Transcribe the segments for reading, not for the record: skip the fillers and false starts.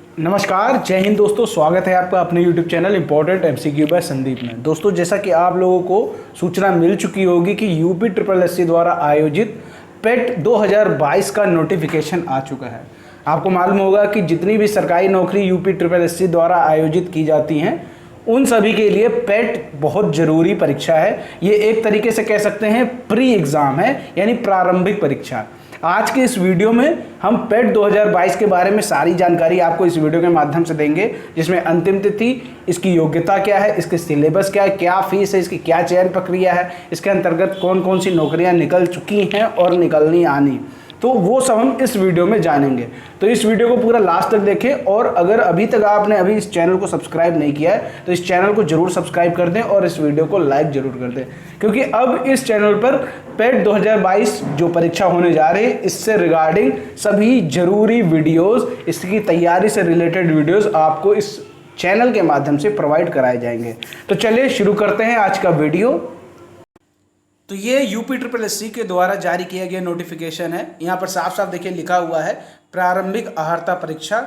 नमस्कार, जय हिंद दोस्तों। स्वागत है आपका अपने YouTube channel important MCQ by Sandeep में। दोस्तों, जैसा कि आप लोगों को सूचना मिल चुकी होगी कि यूपी ट्रिपल एससी द्वारा आयोजित पेट 2022 का नोटिफिकेशन आ चुका है। आपको मालूम होगा कि जितनी भी सरकारी नौकरी यूपी ट्रिपल एससी द्वारा आयोजित की जाती हैं उन सभी के लिए पेट बहुत ज़रूरी परीक्षा है। ये एक तरीके से कह सकते हैं प्री एग्ज़ाम है, यानी प्रारंभिक परीक्षा। आज के इस वीडियो में हम पेट 2022 के बारे में सारी जानकारी आपको इस वीडियो के माध्यम से देंगे, जिसमें अंतिम तिथि, इसकी योग्यता क्या है, इसके सिलेबस क्या है, क्या फीस है, इसकी क्या चयन प्रक्रिया है, इसके अंतर्गत कौन कौन सी नौकरियां निकल चुकी हैं और निकलनी आनी, तो वो सब हम इस वीडियो में जानेंगे। तो इस वीडियो को पूरा लास्ट तक देखें, और अगर अभी तक आपने अभी इस चैनल को सब्सक्राइब नहीं किया है तो इस चैनल को जरूर सब्सक्राइब कर दें और इस वीडियो को लाइक जरूर कर दें, क्योंकि अब इस चैनल पर पेट 2022 जो परीक्षा होने जा रही है इससे रिगार्डिंग सभी जरूरी वीडियोस, इसकी तैयारी से रिलेटेड वीडियोस आपको इस चैनल के माध्यम से प्रोवाइड कराए जाएंगे। तो चलिए शुरू करते हैं आज का वीडियो। तो ये यूपी ट्रिपल एससी के द्वारा जारी किया गया नोटिफिकेशन है। यहाँ पर साफ साफ देखिए लिखा हुआ है प्रारंभिक अहर्ता परीक्षा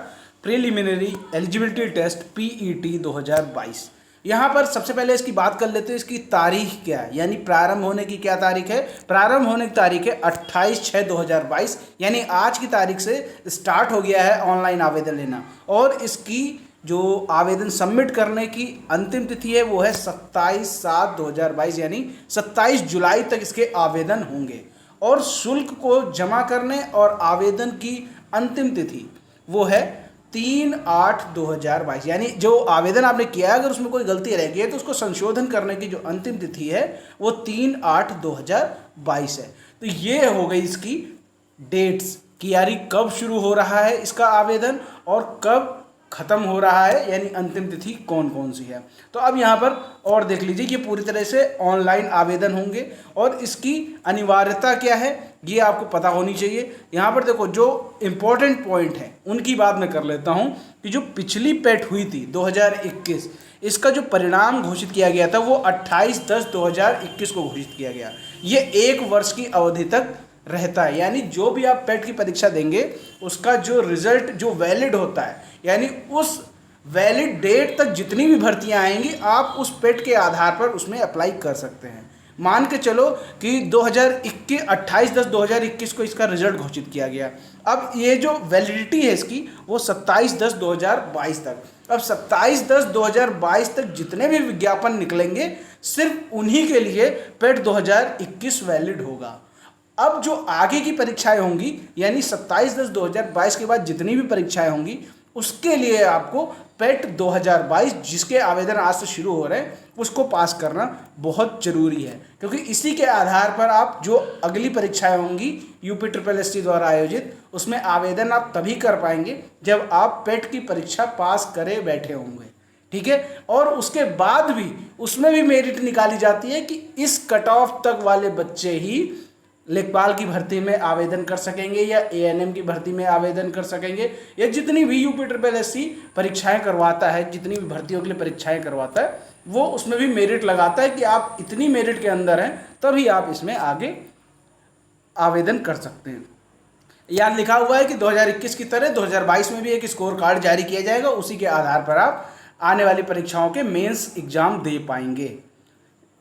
प्रीलिमिनरी एलिजिबिलिटी टेस्ट पीईटी 2022। यहाँ पर सबसे पहले इसकी बात कर लेते हैं, इसकी तारीख क्या है, यानी प्रारंभ होने की क्या तारीख है। प्रारंभ होने की तारीख है 28/6/2022, यानी आज की तारीख से स्टार्ट हो गया है ऑनलाइन आवेदन लेना, और इसकी जो आवेदन सबमिट करने की अंतिम तिथि है वो है 27/7/2022, यानी 27 जुलाई तक इसके आवेदन होंगे। और शुल्क को जमा करने और आवेदन की अंतिम तिथि वो है 3/8/2022, यानी जो आवेदन आपने किया है अगर उसमें कोई गलती रह गई है तो उसको संशोधन करने की जो अंतिम तिथि है वो 3/8/2022 है। तो ये हो गई इसकी डेट्स कि यानी कब शुरू हो रहा है इसका आवेदन और कब खत्म हो रहा है, यानी अंतिम तिथि कौन कौन सी है। तो अब यहाँ पर और देख लीजिए कि पूरी तरह से ऑनलाइन आवेदन होंगे और इसकी अनिवार्यता क्या है ये आपको पता होनी चाहिए। यहाँ पर देखो जो इम्पोर्टेंट पॉइंट है उनकी बात मैं कर लेता हूँ कि जो पिछली पेट हुई थी 2021, इसका जो परिणाम घोषित किया गया था वो 28/10/2021 को घोषित किया गया। ये 1 वर्ष की अवधि तक रहता है, यानी जो भी आप पेट की परीक्षा देंगे उसका जो रिजल्ट जो वैलिड होता है, यानी उस वैलिड डेट तक जितनी भी भर्तियां आएंगी आप उस पेट के आधार पर उसमें अप्लाई कर सकते हैं। मान के चलो कि 28/10/2021 को इसका रिजल्ट घोषित किया गया। अब ये जो वैलिडिटी है इसकी वो 27/10/2022 तक। अब 27/10/2022 तक जितने भी विज्ञापन निकलेंगे सिर्फ उन्हीं के लिए पेट 2021 वैलिड होगा। अब जो आगे की परीक्षाएं होंगी, यानी 27/10/2022 के बाद जितनी भी परीक्षाएं होंगी उसके लिए आपको पेट 2022 जिसके आवेदन आज से शुरू हो रहे हैं उसको पास करना बहुत जरूरी है, क्योंकि इसी के आधार पर आप जो अगली परीक्षाएं होंगी यूपी ट्रिपल एससी द्वारा आयोजित उसमें आवेदन आप तभी कर पाएंगे जब आप पेट की परीक्षा पास करे बैठे होंगे। ठीक है, और उसके बाद भी उसमें भी मेरिट निकाली जाती है कि इस कट ऑफ तक वाले बच्चे ही लेखपाल की भर्ती में आवेदन कर सकेंगे या एएनएम की भर्ती में आवेदन कर सकेंगे, या जितनी भी यूपी ट्रिपल एससी परीक्षाएं करवाता है, जितनी भी भर्तियों के लिए परीक्षाएं करवाता है वो उसमें भी मेरिट लगाता है कि आप इतनी मेरिट के अंदर हैं तभी आप इसमें आगे आवेदन कर सकते हैं। यहाँ लिखा हुआ है कि 2021 की तरह 2022 में भी एक स्कोर कार्ड जारी किया जाएगा, उसी के आधार पर आप आने वाली परीक्षाओं के मेंस एग्जाम दे पाएंगे।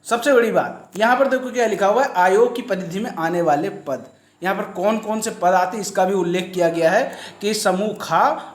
सबसे बड़ी बात यहाँ पर देखो क्या लिखा हुआ है, आयोग की परिधि में आने वाले पद। यहाँ पर कौन कौन से पद आते हैं इसका भी उल्लेख किया गया है कि समूह ख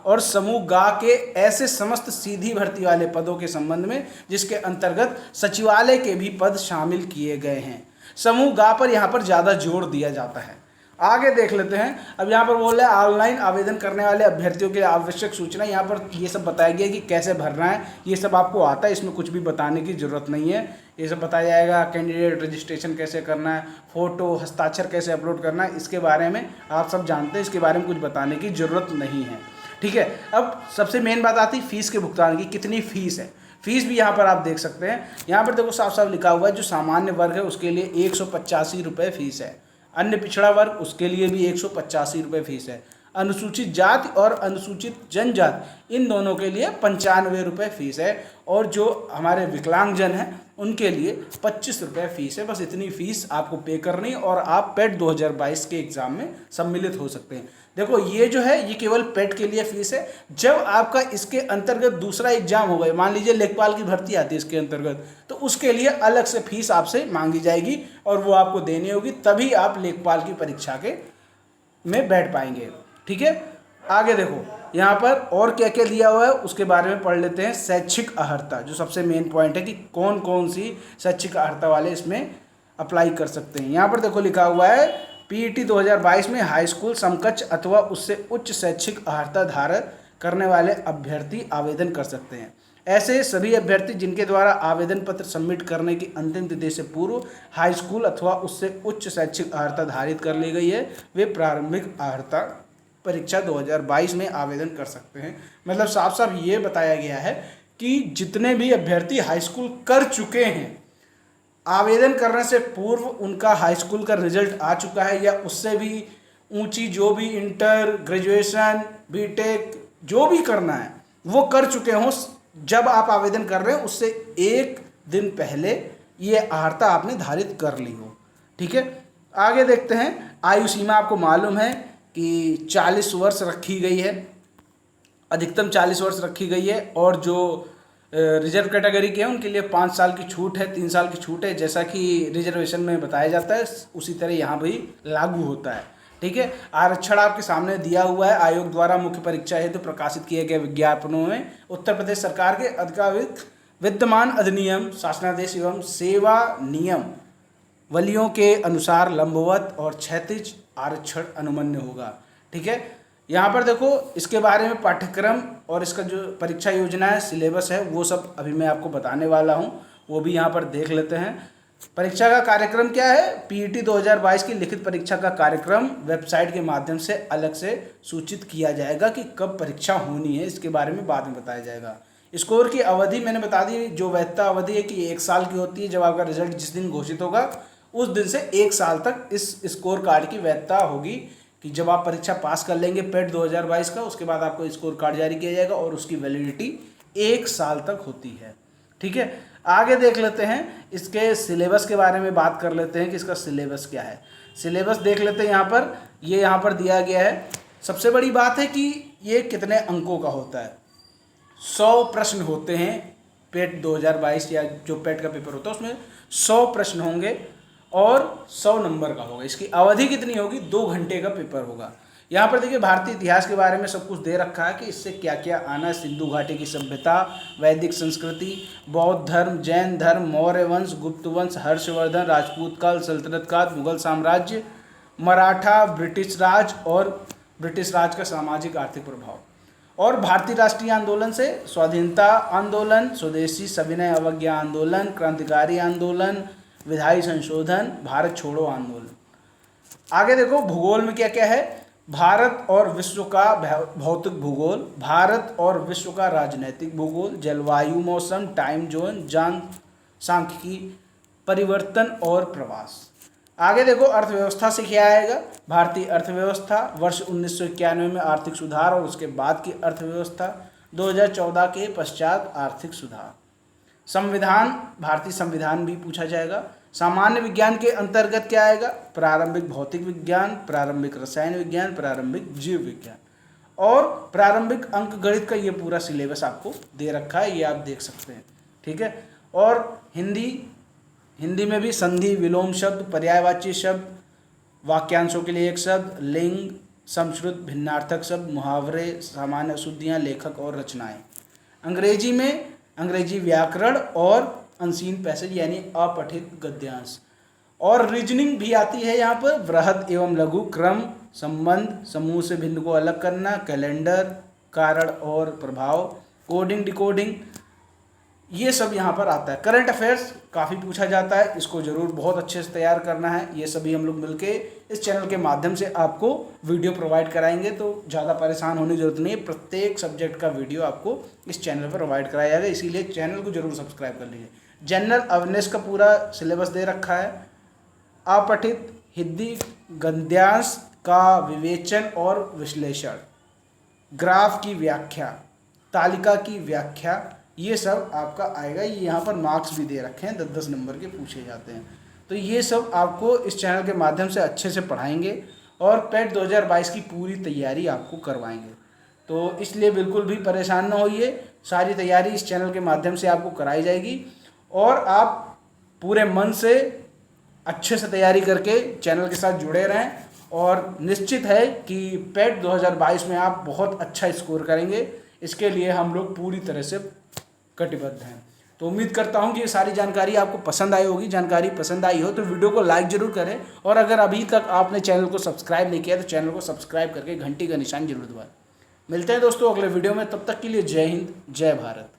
और समूह ग के ऐसे समस्त सीधी भर्ती वाले पदों के संबंध में जिसके अंतर्गत सचिवालय के भी पद शामिल किए गए हैं। समूह ग पर यहाँ पर ज़्यादा जोर दिया जाता है। आगे देख लेते हैं। अब यहाँ पर बोल रहे हैं ऑनलाइन आवेदन करने वाले अभ्यर्थियों के लिए आवश्यक सूचना। यहाँ पर ये सब बताया गया कि कैसे भरना है, ये सब आपको आता है, इसमें कुछ भी बताने की ज़रूरत नहीं है। ये सब बताया जाएगा, कैंडिडेट रजिस्ट्रेशन कैसे करना है, फ़ोटो हस्ताक्षर कैसे अपलोड करना है, इसके बारे में आप सब जानते हैं, इसके बारे में कुछ बताने की ज़रूरत नहीं है। ठीक है, अब सबसे मेन बात आती है फीस के भुगतान की। कितनी फ़ीस है, फीस भी यहाँ पर आप देख सकते हैं। यहाँ पर देखो साफ साफ लिखा हुआ है जो सामान्य वर्ग है उसके लिए 185 रुपये फीस है, अन्य पिछड़ा वर्ग उसके लिए भी 185 रुपये फीस है। अनुसूचित जाति और अनुसूचित जनजाति इन दोनों के लिए 95 रुपये फीस है, और जो हमारे विकलांगजन हैं उनके लिए 25 रुपये फीस है। बस इतनी फीस आपको पे करनी और आप पेट 2022 के एग्ज़ाम में सम्मिलित हो सकते हैं। देखो ये जो है ये केवल पेट के लिए फीस है। जब आपका इसके अंतर्गत दूसरा एग्जाम होगा, मान लीजिए लेखपाल की भर्ती आती है इसके अंतर्गत, तो उसके लिए अलग से फीस आपसे मांगी जाएगी और वो आपको देनी होगी, तभी आप लेखपाल की परीक्षा के में बैठ पाएंगे। ठीक है, आगे देखो यहाँ पर और क्या क्या दिया हुआ है उसके बारे में पढ़ लेते हैं। शैक्षिक अर्हता जो सबसे मेन पॉइंट है कि कौन कौन सी शैक्षिक अर्हता वाले इसमें अप्लाई कर सकते हैं। यहाँ पर देखो लिखा हुआ है पीईटी 2022 में हाई स्कूल समकक्ष अथवा उससे उच्च शैक्षिक अर्हता धारण करने वाले अभ्यर्थी आवेदन कर सकते हैं। ऐसे सभी अभ्यर्थी जिनके द्वारा आवेदन पत्र सबमिट करने की अंतिम तिथि से पूर्व हाई स्कूल अथवा उससे उच्च शैक्षिक अर्हता धारित कर ली गई है, वे प्रारंभिक अर्हता परीक्षा 2022 में आवेदन कर सकते हैं। मतलब साफ साफ ये बताया गया है कि जितने भी अभ्यर्थी हाई स्कूल कर चुके हैं, आवेदन करने से पूर्व उनका हाई स्कूल का रिजल्ट आ चुका है या उससे भी ऊंची जो भी इंटर, ग्रेजुएशन, बीटेक जो भी करना है वो कर चुके हों, जब आप आवेदन कर रहे हैं उससे एक दिन पहले ये अर्हता आपने धारित कर ली हो। ठीक है, आगे देखते हैं। आयु सीमा आपको मालूम है कि 40 वर्ष रखी गई है, अधिकतम 40 वर्ष रखी गई है, और जो रिजर्व कैटेगरी के हैं उनके लिए 5 साल की छूट है, 3 साल की छूट है, जैसा कि रिजर्वेशन में बताया जाता है उसी तरह यहाँ भी लागू होता है। ठीक है, आरक्षण आपके सामने दिया हुआ है। आयोग द्वारा मुख्य परीक्षा हेतु प्रकाशित किए गए विज्ञापनों में उत्तर प्रदेश सरकार के अधिकारिक विद्यमान अधिनियम, शासनादेश एवं सेवा नियम वलियों के अनुसार लंबवत और क्षैतिज आरक्षण अनुमन्य होगा। ठीक है, यहाँ पर देखो इसके बारे में पाठ्यक्रम और इसका जो परीक्षा योजना है, सिलेबस है, वो सब अभी मैं आपको बताने वाला हूँ, वो भी यहाँ पर देख लेते हैं। परीक्षा का कार्यक्रम क्या है? पीईटी 2022 की लिखित परीक्षा का कार्यक्रम वेबसाइट के माध्यम से अलग से सूचित किया जाएगा कि कब परीक्षा होनी है, इसके बारे में बाद में बताया जाएगा। स्कोर की अवधि मैंने बता दी, जो वैधता अवधि है कि 1 साल की होती है। जब आपका रिजल्ट जिस दिन घोषित होगा उस दिन से 1 साल तक इस स्कोर कार्ड की वैधता होगी, कि जब आप परीक्षा पास कर लेंगे पेट 2022 का, उसके बाद आपको स्कोर कार्ड जारी किया जाएगा और उसकी वैलिडिटी 1 साल तक होती है। ठीक है, आगे देख लेते हैं इसके सिलेबस के बारे में बात कर लेते हैं कि इसका सिलेबस क्या है। सिलेबस देख लेते हैं। यहाँ पर ये यहाँ पर दिया गया है। सबसे बड़ी बात है कि ये कितने अंकों का होता है। 100 प्रश्न होते हैं पेट 2022 या जो पेट का पेपर होता है उसमें 100 प्रश्न होंगे और 100 नंबर का होगा। इसकी अवधि कितनी होगी? 2 घंटे का पेपर होगा। यहाँ पर देखिए भारतीय इतिहास के बारे में सब कुछ दे रखा है कि इससे क्या क्या आना है। सिंधु घाटी की सभ्यता, वैदिक संस्कृति, बौद्ध धर्म, जैन धर्म, मौर्य वंश, गुप्त वंश, हर्षवर्धन, राजपूत काल, सल्तनत काल, मुगल साम्राज्य, मराठा, ब्रिटिश राज और ब्रिटिश राज का सामाजिक आर्थिक प्रभाव, और भारतीय राष्ट्रीय आंदोलन से स्वाधीनता आंदोलन, स्वदेशी सविनय अवज्ञा आंदोलन, क्रांतिकारी आंदोलन, विधायी संशोधन, भारत छोड़ो आंदोलन। आगे देखो भूगोल में क्या क्या है। भारत और विश्व का भौतिक भूगोल, भारत और विश्व का राजनैतिक भूगोल, जलवायु, मौसम, टाइम जोन, सांख्यिकी, परिवर्तन और प्रवास। आगे देखो अर्थव्यवस्था से क्या आएगा। भारतीय अर्थव्यवस्था, वर्ष 1991 में आर्थिक सुधार और उसके बाद की अर्थव्यवस्था, 2014 के पश्चात आर्थिक सुधार। संविधान, भारतीय संविधान भी पूछा जाएगा। सामान्य विज्ञान के अंतर्गत क्या आएगा? प्रारंभिक भौतिक विज्ञान, प्रारंभिक रसायन विज्ञान, प्रारंभिक जीव विज्ञान, और प्रारंभिक अंक गणित का ये पूरा सिलेबस आपको दे रखा है, ये आप देख सकते हैं। ठीक है, और हिंदी में भी संधि, विलोम शब्द, पर्यायवाची शब्द, वाक्यांशों के लिए एक शब्द, लिंग, समश्रुत, भिन्नार्थक शब्द, मुहावरे, सामान्य अशुद्धियाँ, लेखक और रचनाएं। अंग्रेजी में अंग्रेजी व्याकरण और अनसीन पैसेज यानी अपठित गद्यांश, और रीजनिंग भी आती है यहाँ पर। बृहद एवं लघु, क्रम, संबंध, समूह से भिन्न को अलग करना, कैलेंडर, कारण और प्रभाव, कोडिंग, डिकोडिंग, ये सब यहाँ पर आता है। करंट अफेयर्स काफ़ी पूछा जाता है, इसको ज़रूर बहुत अच्छे से तैयार करना है। ये सभी हम लोग मिलके इस चैनल के माध्यम से आपको वीडियो प्रोवाइड कराएंगे, तो ज़्यादा परेशान होने की जरूरत नहीं है। प्रत्येक सब्जेक्ट का वीडियो आपको इस चैनल पर प्रोवाइड कराया जाएगा, इसीलिए चैनल को जरूर सब्सक्राइब कर लीजिए। जनरल अवेयरनेस का पूरा सिलेबस दे रखा है। अपठित, हिंदी गद्यांश, का विवेचन और विश्लेषण, ग्राफ की व्याख्या, तालिका की व्याख्या, ये सब आपका आएगा। ये यहाँ पर मार्क्स भी दे रखे हैं, 10-10 नंबर के पूछे जाते हैं। तो ये सब आपको इस चैनल के माध्यम से अच्छे से पढ़ाएंगे और पेट 2022 की पूरी तैयारी आपको करवाएंगे। तो इसलिए बिल्कुल भी परेशान ना होइए, सारी तैयारी इस चैनल के माध्यम से आपको कराई जाएगी और आप पूरे मन से अच्छे से तैयारी करके चैनल के साथ जुड़े रहें और निश्चित है कि पेट 2022 में आप बहुत अच्छा स्कोर करेंगे। इसके लिए हम लोग पूरी तरह से कटिबद्ध हैं। तो उम्मीद करता हूं कि ये सारी जानकारी आपको पसंद आई होगी। जानकारी पसंद आई हो तो वीडियो को लाइक जरूर करें और अगर अभी तक आपने चैनल को सब्सक्राइब नहीं किया तो चैनल को सब्सक्राइब करके घंटी का निशान जरूर दबाएं। मिलते हैं दोस्तों अगले वीडियो में, तब तक के लिए जय हिंद, जय भारत।